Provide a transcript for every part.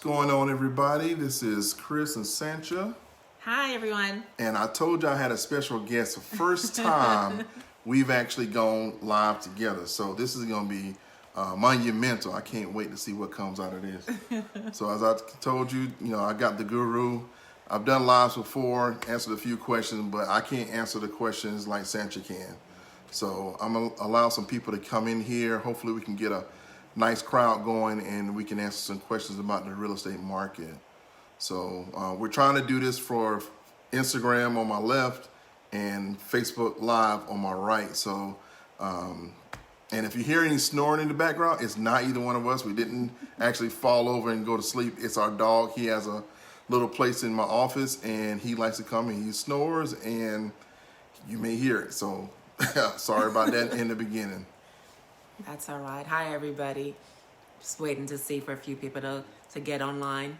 going on, everybody? This is Chris and Sancha. Hi, everyone. And I told you I had a special guest. The first time we've actually gone live together. So this is going to be monumental. I can't wait to see what comes out of this. So as I told you, I got the guru. I've done lives before, answered a few questions, but I can't answer the questions like Sancha can. So I'm going to allow some people to come in here. Hopefully we can get a nice crowd going and we can answer some questions about the real estate market. So we're trying to do this for Instagram on my left and Facebook Live on my right. So, and if you hear any snoring in the background, it's not either one of us. We didn't actually fall over and go to sleep. It's our dog. He has a little place in my office and he likes to come and he snores and you may hear it. So sorry about that in the beginning. That's all right. Hi, everybody. Just waiting to see for a few people to get online.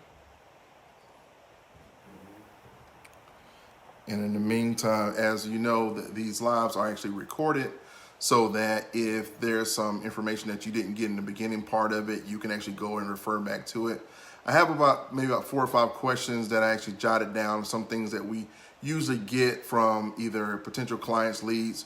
And in the meantime, as you know, these lives are actually recorded so that if there's some information that you didn't get in the beginning part of it, you can actually go and refer back to it. I have maybe about 4 or 5 questions that I actually jotted down, some things that we usually get from either potential clients, leads,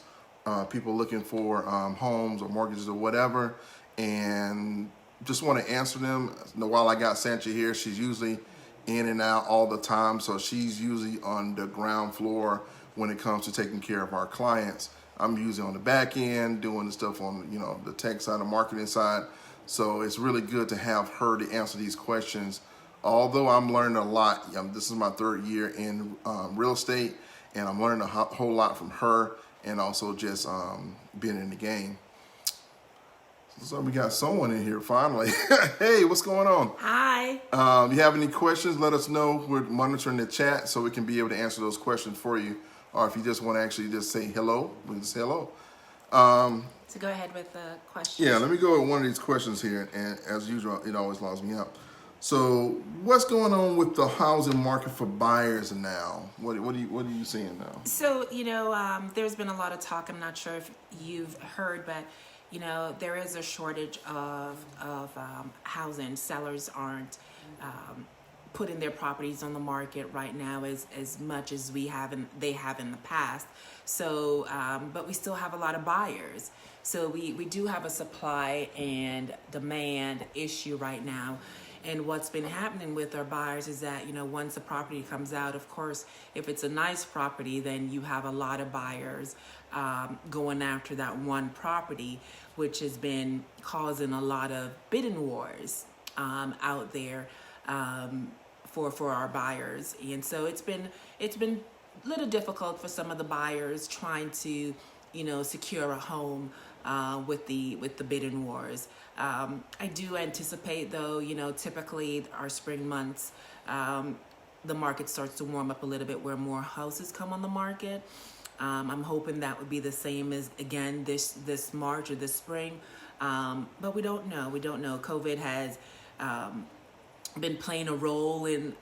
people looking for homes or mortgages or whatever, and just want to answer them. While I got Sancha here, she's usually in and out all the time, so she's usually on the ground floor when it comes to taking care of our clients. I'm usually on the back end doing the stuff on the tech side, the marketing side. So it's really good to have her to answer these questions. Although I'm learning a lot. This is my 3rd year in real estate, and I'm learning a whole lot from her, and also just being in the game. So we got someone in here finally. Hey, what's going on? Hi. You have any questions, let us know. We're monitoring the chat so we can be able to answer those questions for you. Or if you just want to actually just say hello, we just say hello. So go ahead with the question. Yeah, let me go with one of these questions here. And as usual, it always logs me up. So what's going on with the housing market for buyers now? What are you seeing now? So, there's been a lot of talk. I'm not sure if you've heard, but, there is a shortage of housing. Sellers aren't putting their properties on the market right now as much as they have in the past. So, but we still have a lot of buyers. So we do have a supply and demand issue right now. And what's been happening with our buyers is that, once a property comes out, of course, if it's a nice property, then you have a lot of buyers going after that one property, which has been causing a lot of bidding wars out there for our buyers. And so it's been a little difficult for some of the buyers trying to, secure a home with the bidding wars. I do anticipate, though, typically our spring months, the market starts to warm up a little bit where more houses come on the market. I'm hoping that would be the same as, again, this March or this spring. But we don't know. COVID has been playing a role in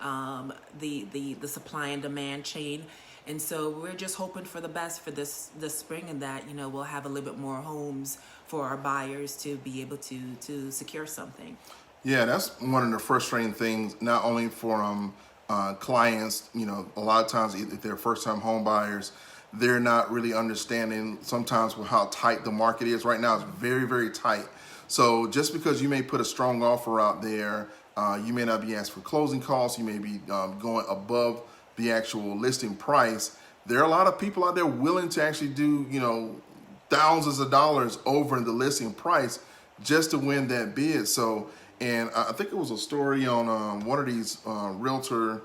the supply and demand chain. And so we're just hoping for the best for this spring, and that, we'll have a little bit more homes for our buyers to be able to secure something. Yeah, that's one of the frustrating things, not only for clients, a lot of times if they're first-time home buyers, they're not really understanding sometimes how tight the market is. Right now it's very, very tight. So just because you may put a strong offer out there, you may not be asked for closing costs, you may be going above the actual listing price. There are a lot of people out there willing to actually do, thousands of dollars over the listing price just to win that bid. So, and I think it was a story on one of these realtor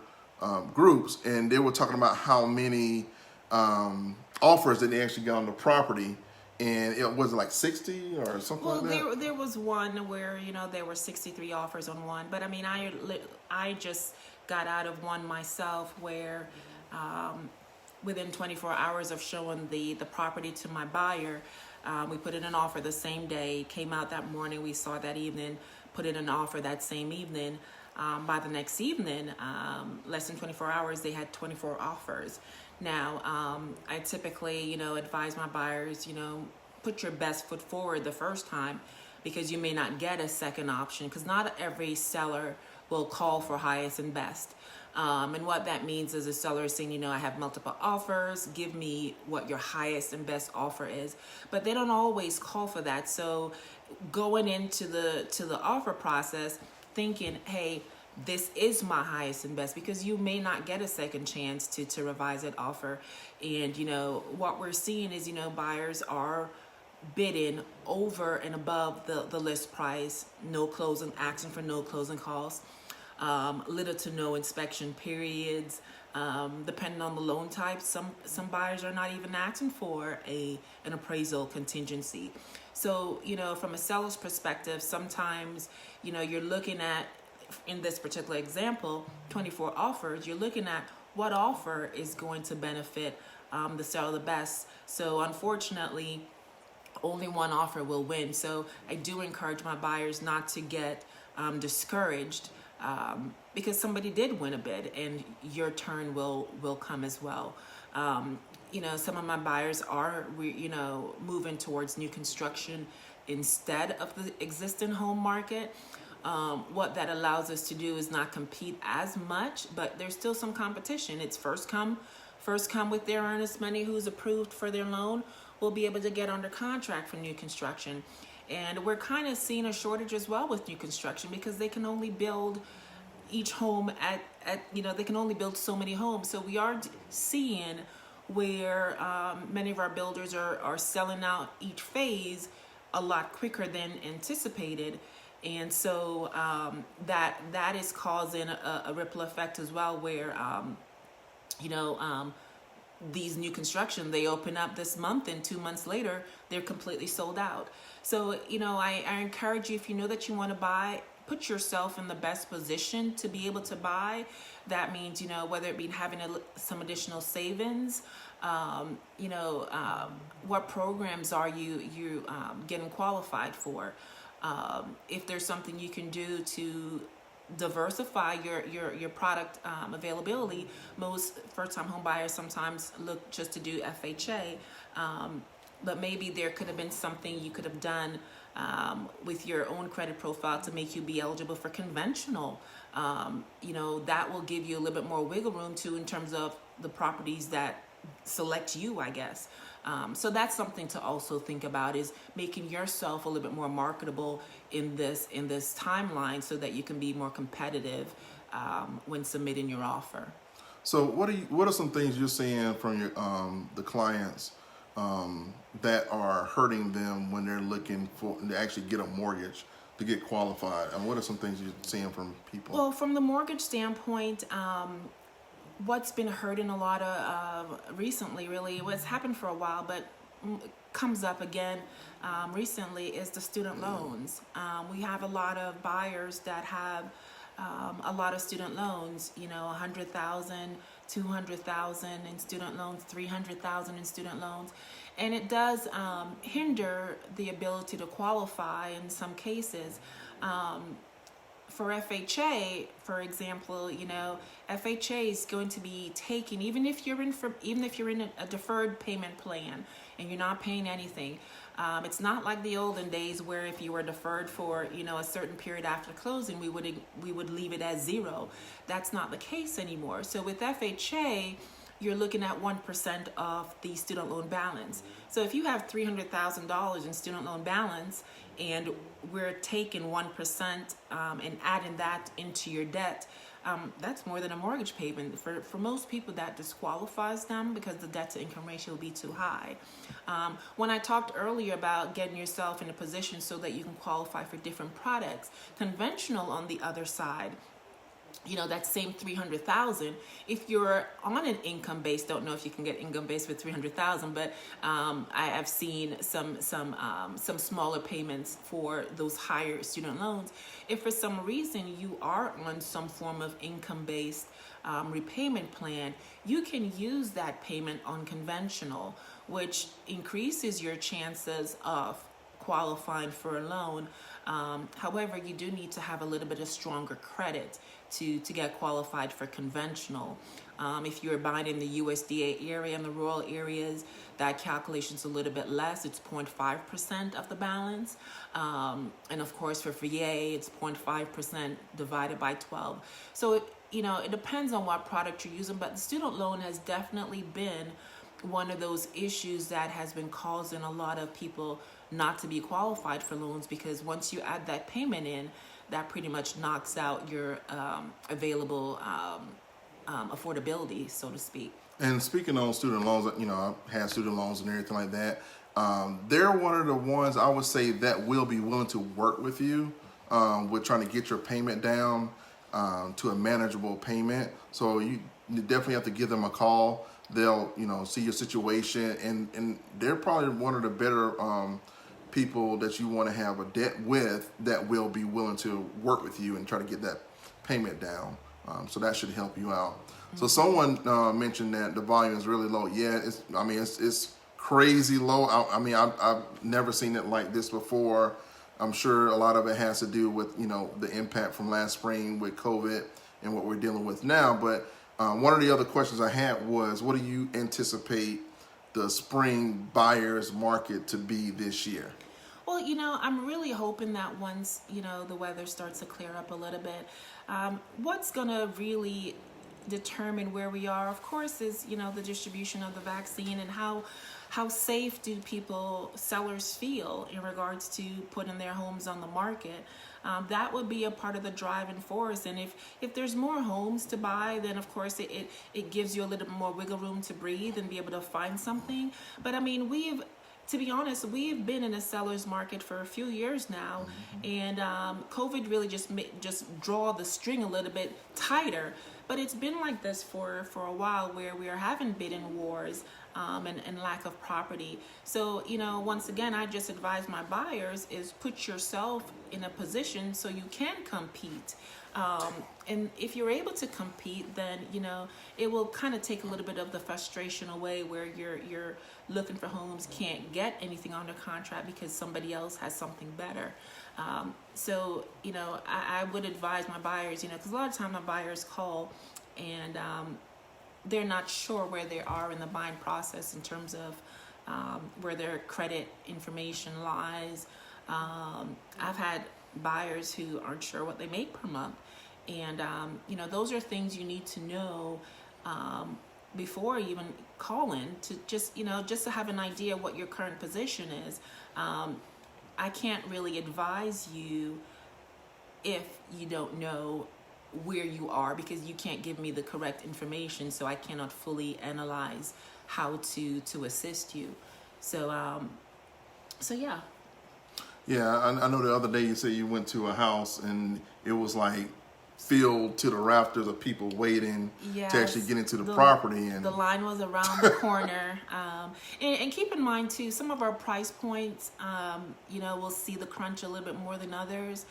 groups, and they were talking about how many offers that they actually got on the property, and it was like 60 or something like that. Well, there was one where, there were 63 offers on one, but I mean, I just got out of one myself where within 24 hours of showing the property to my buyer, we put in an offer the same day, came out that morning, we saw that evening, put in an offer that same evening. By the next evening, less than 24 hours, they had 24 offers. Now, I typically, advise my buyers, put your best foot forward the first time, because you may not get a second option, because not every seller will call for highest and best. And what that means is the seller is saying, I have multiple offers, give me what your highest and best offer is. But they don't always call for that. So going into the offer process, thinking, hey, this is my highest and best, because you may not get a second chance to revise that offer. And, what we're seeing is, buyers are bidding over and above the list price, asking for no closing costs, little to no inspection periods. Depending on the loan type, some buyers are not even asking for an appraisal contingency. So, from a seller's perspective, sometimes, you're looking at, in this particular example, 24 offers, you're looking at what offer is going to benefit the seller the best. So unfortunately, only one offer will win. So I do encourage my buyers not to get discouraged because somebody did win a bid, and your turn will come as well. Some of my buyers are moving towards new construction instead of the existing home market. What that allows us to do is not compete as much, but there's still some competition. It's first come with their earnest money who's approved for their loan will be able to get under contract for new construction. And we're kind of seeing a shortage as well with new construction, because they can only build each home they can only build so many homes. So we are seeing where many of our builders are selling out each phase a lot quicker than anticipated. And so that is causing a ripple effect as well, where these new construction, they open up this month and 2 months later they're completely sold out. So I encourage you, if you know that you want to buy, put yourself in the best position to be able to buy. That means whether it be having some additional savings, what programs are you getting qualified for? If there's something you can do to diversify your product availability. Most first-time home buyers sometimes look just to do FHA, but maybe there could have been something you could have done with your own credit profile to make you be eligible for conventional. That will give you a little bit more wiggle room too, in terms of the properties that select you, I guess. So that's something to also think about, is making yourself a little bit more marketable in this timeline, so that you can be more competitive when submitting your offer. So what are some things you're seeing from your the clients that are hurting them when they're looking to actually get a mortgage to get qualified? And what are some things you're seeing from people? Well, from the mortgage standpoint, what's been hurting a lot of recently, really, what's happened for a while, but comes up again recently, is the student loans. We have a lot of buyers that have a lot of student loans, $100,000, $200,000 in student loans, $300,000 in student loans. And it does hinder the ability to qualify in some cases. For FHA, for example, FHA is going to be taking, even if you're in a deferred payment plan and you're not paying anything. It's not like the olden days where if you were deferred for a certain period after closing, we would leave it as zero. That's not the case anymore. So with FHA, you're looking at 1% of the student loan balance. So if you have $300,000 in student loan balance, and we're taking 1% and adding that into your debt, that's more than a mortgage payment. For most people, that disqualifies them because the debt to income ratio will be too high. When I talked earlier about getting yourself in a position so that you can qualify for different products, conventional on the other side, that same 300,000. If you're on an income base, don't know if you can get income base with 300,000, but I have seen some smaller payments for those higher student loans. If for some reason you are on some form of income based repayment plan, you can use that payment on conventional, which increases your chances of qualifying for a loan. However, you do need to have a little bit of stronger credit to get qualified for conventional. If you're buying in the USDA area and the rural areas, that calculation's a little bit less. It's 0.5% of the balance. And of course, for VA, it's 0.5% divided by 12. So, it depends on what product you're using, but the student loan has definitely been one of those issues that has been causing a lot of people not to be qualified for loans, because once you add that payment in, that pretty much knocks out your available affordability, so to speak. And speaking on student loans, I've had student loans and everything like that. They're one of the ones I would say that will be willing to work with you with trying to get your payment down to a manageable payment. So you definitely have to give them a call. They'll, see your situation, and they're probably one of the better people that you want to have a debt with that will be willing to work with you and try to get that payment down. So that should help you out. So someone mentioned that the volume is really low. Yeah, it's crazy low. I've never seen it like this before. I'm sure a lot of it has to do with, the impact from last spring with COVID and what we're dealing with now. But one of the other questions I had was, what do you anticipate the spring buyer's market to be this year? Well, I'm really hoping that once, the weather starts to clear up a little bit, what's going to really determine where we are, of course, is, the distribution of the vaccine and how safe do sellers feel in regards to putting their homes on the market. That would be a part of the driving force. And if there's more homes to buy, then of course it gives you a little more wiggle room to breathe and be able to find something. But to be honest, we've been in a seller's market for a few years now, and COVID really just draw the string a little bit tighter. But it's been like this for a while, where we are having bidding wars and lack of property. So, once again, I just advise my buyers is put yourself in a position so you can compete. And if you're able to compete, then, it will kind of take a little bit of the frustration away, where you're looking for homes, can't get anything under contract because somebody else has something better. So, I would advise my buyers, because a lot of times my buyers call and they're not sure where they are in the buying process in terms of where their credit information lies. I've had buyers who aren't sure what they make per month. And, those are things you need to know before even calling, to just to have an idea what your current position is. I can't really advise you if you don't know where you are, because you can't give me the correct information, so I cannot fully analyze how to assist you. So yeah. Yeah, I know the other day you said you went to a house and it was like filled to the rafters of people waiting to actually get into the property, and the line was around the corner. And keep in mind too, some of our price points, we'll see the crunch a little bit more than others.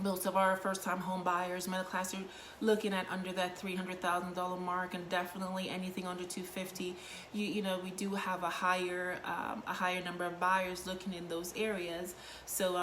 Most of our first-time home buyers, middle class, are looking at under that $300,000 mark, and definitely anything under $250,000. We do have a higher number of buyers looking in those areas. So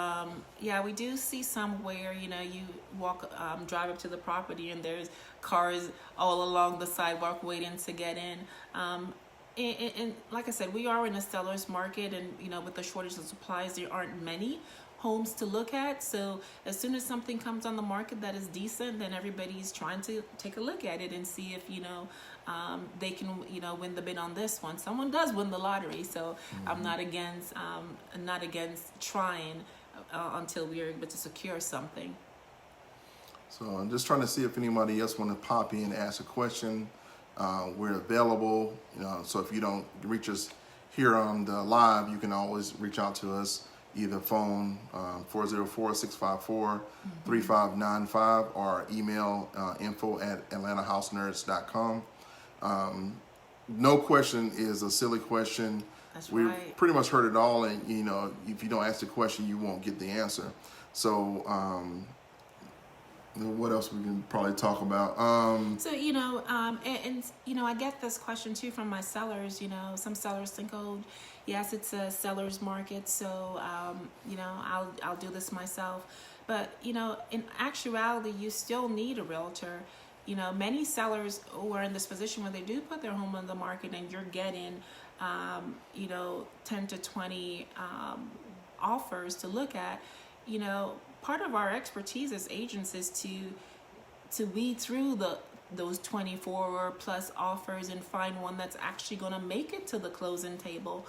we do see some where you walk, drive up to the property, and there's cars all along the sidewalk waiting to get in. And like I said, we are in a seller's market, and with the shortage of supplies, there aren't many homes to look at. So as soon as something comes on the market that is decent, then everybody's trying to take a look at it and see if they can win the bid on this one. Someone does win the lottery, so I'm not against trying until we are able to secure something. So I'm just trying to see if anybody else want to pop in and ask a question. We're available. So if you don't reach us here on the live, you can always reach out to us, either phone 404-654-3595 or email info@atlantahousenerds.com. No question is a silly question. That's We've right. pretty much heard it all, and if you don't ask the question, you won't get the answer. So what else we can probably talk about? I get this question too from my sellers. Some sellers think, oh, yes, it's a seller's market, so I'll do this myself. But in actuality, you still need a realtor. many sellers who are in this position where they do put their home on the market and you're getting, 10 to 20 offers to look at. Part of our expertise as agents is to weed through those 24 plus offers and find one that's actually going to make it to the closing table.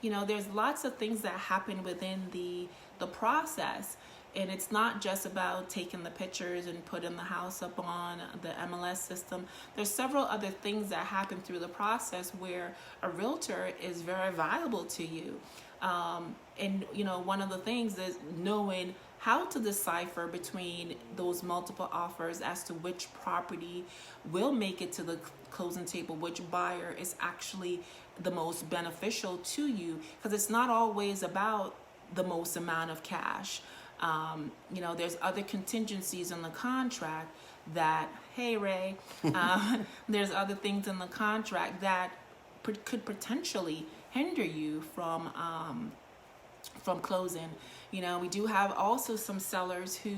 There's lots of things that happen within the process, and it's not just about taking the pictures and putting the house up on the MLS system. There's several other things that happen through the process where a realtor is very valuable to you. And one of the things is knowing how to decipher between those multiple offers as to which property will make it to the closing table, which buyer is actually the most beneficial to you, because it's not always about the most amount of cash. There's other contingencies in the contract that, hey Ray, there's other things in the contract that could potentially hinder you from closing. We do have also some sellers who,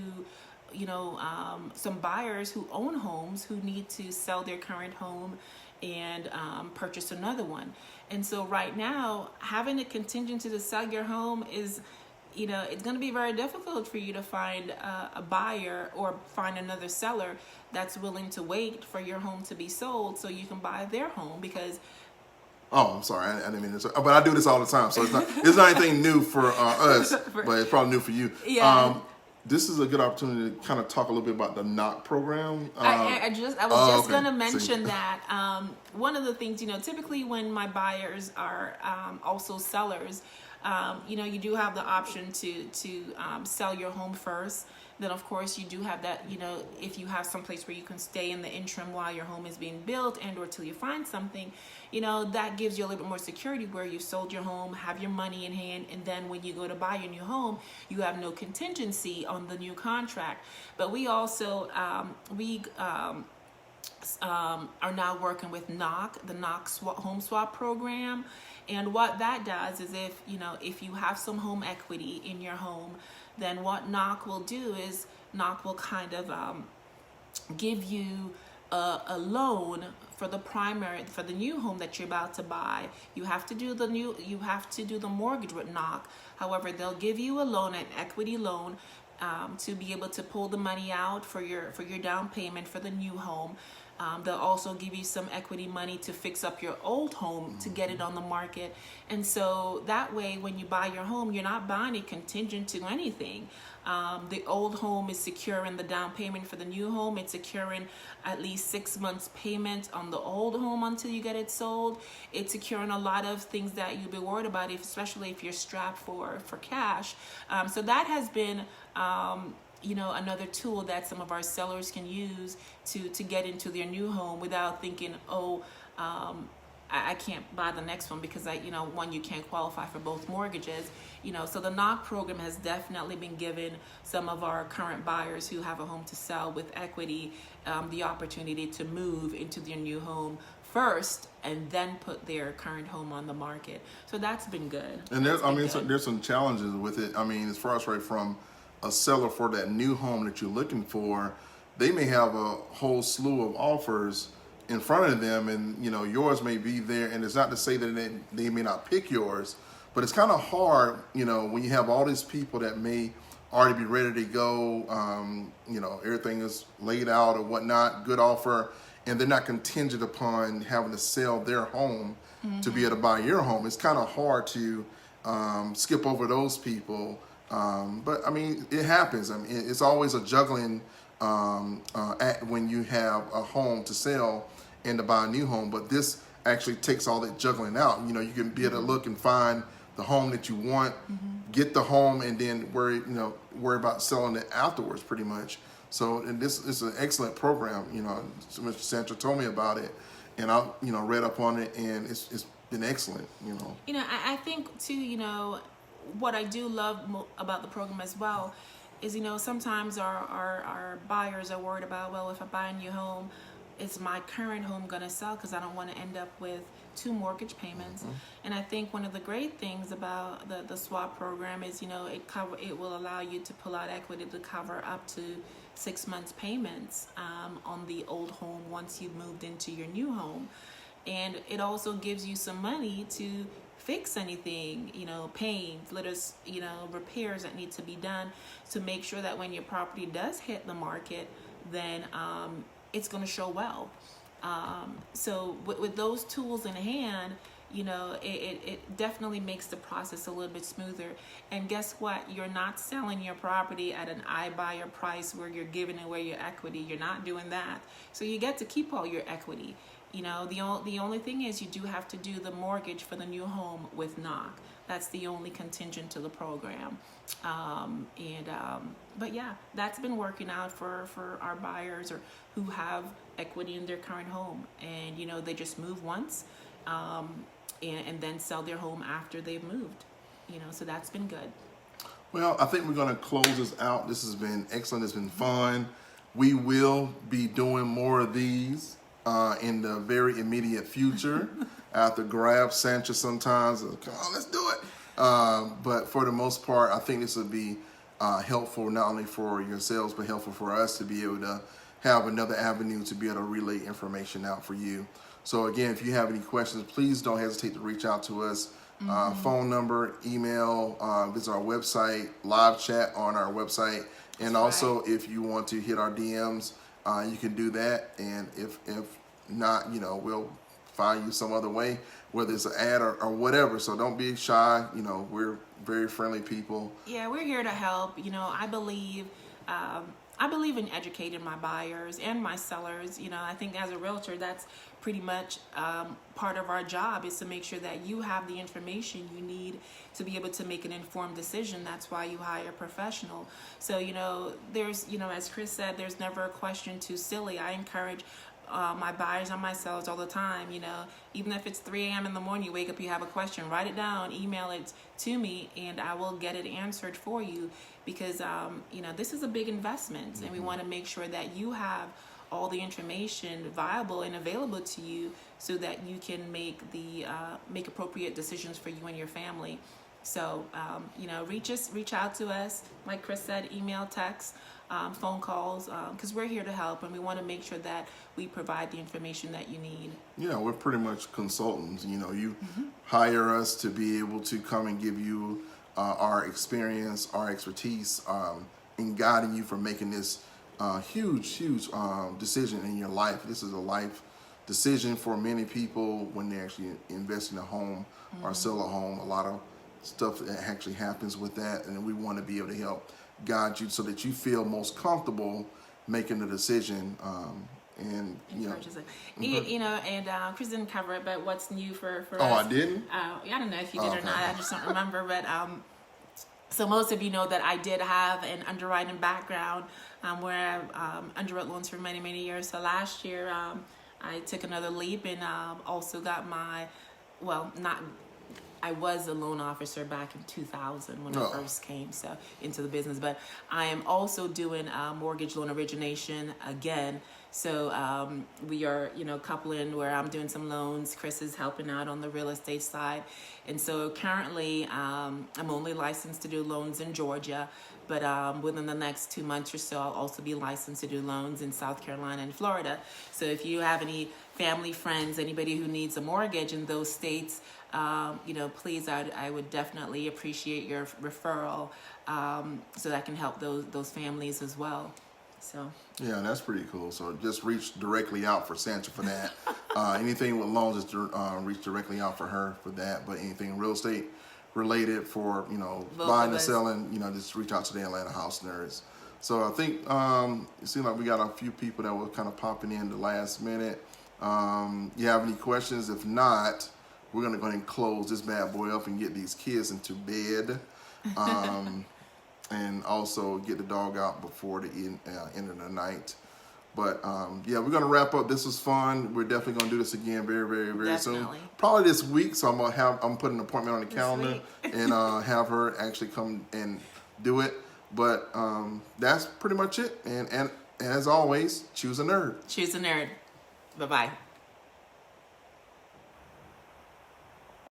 some buyers who own homes who need to sell their current home and purchase another one. And so right now, having a contingency to sell your home is, it's going to be very difficult for you to find a buyer or find another seller that's willing to wait for your home to be sold so you can buy their home, because Oh, I'm sorry. I didn't mean to. But I do this all the time, so it's not anything new for us, but it's probably new for you. Yeah. This is a good opportunity to kind of talk a little bit about the knock program. I was just going to okay. mention that one of the things, typically when my buyers are also sellers, you do have the option to sell your home first. Then, of course, you do have that, if you have some place where you can stay in the interim while your home is being built and or till you find something, that gives you a little bit more security where you sold your home, have your money in hand, and then when you go to buy your new home, you have no contingency on the new contract. But we also, are now working with Knock, the Knock home swap program. And what that does is if you have some home equity in your home, then what Knock will do is Knock will kind of give you a loan for the new home that you're about to buy. You have to do the mortgage with Knock. However, they'll give you a loan, an equity loan, to be able to pull the money out for your down payment for the new home. They'll also give you some equity money to fix up your old home to get it on the market. And so that way, when you buy your home, you're not buying it contingent to anything. The old home is securing the down payment for the new home. It's securing at least 6 months payment on the old home until you get it sold. It's securing a lot of things that you'll be worried about, especially if you're strapped for cash. So that has been another tool that some of our sellers can use to get into their new home without thinking, I can't buy the next one because you can't qualify for both mortgages. So the Knock program has definitely been giving some of our current buyers who have a home to sell with equity the opportunity to move into their new home first and then put their current home on the market. So that's been good. And there's some challenges with it. As far as right from a seller for that new home that you're looking for, they may have a whole slew of offers in front of them, and yours may be there. And it's not to say that they may not pick yours, but it's kind of hard, when you have all these people that may already be ready to go. Everything is laid out or whatnot, good offer, and they're not contingent upon having to sell their home to be able to buy your home. It's kind of hard to skip over those people. But it happens. It's always a juggling act when you have a home to sell and to buy a new home. But this actually takes all that juggling out. You can be able to look and find the home that you want, get the home, and then worry about selling it afterwards, pretty much. So, and this is an excellent program. Mr. Santra told me about it, and I read up on it, and it's been excellent. I think too. What I do love about the program as well is, sometimes our buyers are worried about, well, if I buy a new home, is my current home going to sell? Because I don't want to end up with 2 mortgage payments. And I think one of the great things about the swap program is, it will allow you to pull out equity to cover up to 6 months payments on the old home once you've moved into your new home. And it also gives you some money to fix anything, paint, repairs that need to be done to make sure that when your property does hit the market, then it's going to show well. So with those tools in hand, it definitely makes the process a little bit smoother. And guess what? You're not selling your property at an iBuyer price where you're giving away your equity. You're not doing that. So you get to keep all your equity. The only thing is you do have to do the mortgage for the new home with knock. That's the only contingent to the program. But yeah, that's been working out for our buyers or who have equity in their current home. And, they just move once and then sell their home after they've moved. So that's been good. Well, I think we're going to close this out. This has been excellent. It's been fun. We will be doing more of these in the very immediate future. I have to grab Sanchez sometimes. Come on, let's do it. But for the most part, I think this will be helpful not only for yourselves, but helpful for us to be able to have another avenue to be able to relay information out for you. So again, if you have any questions, please don't hesitate to reach out to us. Phone number, email, visit our website, live chat on our website. And also, if you want to hit our DMs, you can do that. And if not, we'll find you some other way, whether it's an ad or whatever. So don't be shy. We're very friendly people. Yeah, we're here to help. I believe in educating my buyers and my sellers. I think as a realtor, that's pretty much part of our job is to make sure that you have the information you need to be able to make an informed decision. That's why you hire a professional. So, there's, as Chris said, there's never a question too silly. I encourage my buyers and my sellers all the time, even if it's 3 a.m. in the morning, you wake up, you have a question, write it down, email it to me, and I will get it answered for you because, this is a big investment and we want to make sure that you have all the information viable and available to you so that you can make appropriate decisions for you and your family. So, reach out to us. Like Chris said, email, text, phone calls, because we're here to help and we want to make sure that we provide the information that you need. Yeah, we're pretty much consultants. You hire us to be able to come and give you our experience, our expertise in guiding you for making this huge decision in your life. This is a life decision for many people when they actually invest in a home or sell a home. A lot of stuff that actually happens with that, and we want to be able to help guide you so that you feel most comfortable making the decision. And Chris didn't cover it, but what's new for us? I didn't? I don't know if you did or not. I just don't remember. But so most of you know that I did have an underwriting background where I underwrote loans for many, many years. So last year I took another leap and also got I was a loan officer back in 2000 when I first came into the business, but I am also doing mortgage loan origination again. So we are, coupling where I'm doing some loans. Chris is helping out on the real estate side. And so currently I'm only licensed to do loans in Georgia, but within the next 2 months or so, I'll also be licensed to do loans in South Carolina and Florida. So if you have any family, friends, anybody who needs a mortgage in those states, please, I would definitely appreciate your referral so that can help those families as well. So yeah, that's pretty cool. So just reach directly out for Sandra for that. Anything with loans, just reach directly out for her for that. But anything real estate related for buying and selling, just reach out to the Atlanta House Nerds. So I think it seems like we got a few people that were kind of popping in the last minute. You have any questions? If not, we're gonna go ahead and close this bad boy up and get these kids into bed. And also get the dog out before the end of the night. But we're gonna wrap up. This was fun. We're definitely gonna do this again very, very, very soon. Probably this week. So I'm putting an appointment on the calendar and have her actually come and do it. But that's pretty much it. And as always, choose a nerd. Choose a nerd. Bye-bye.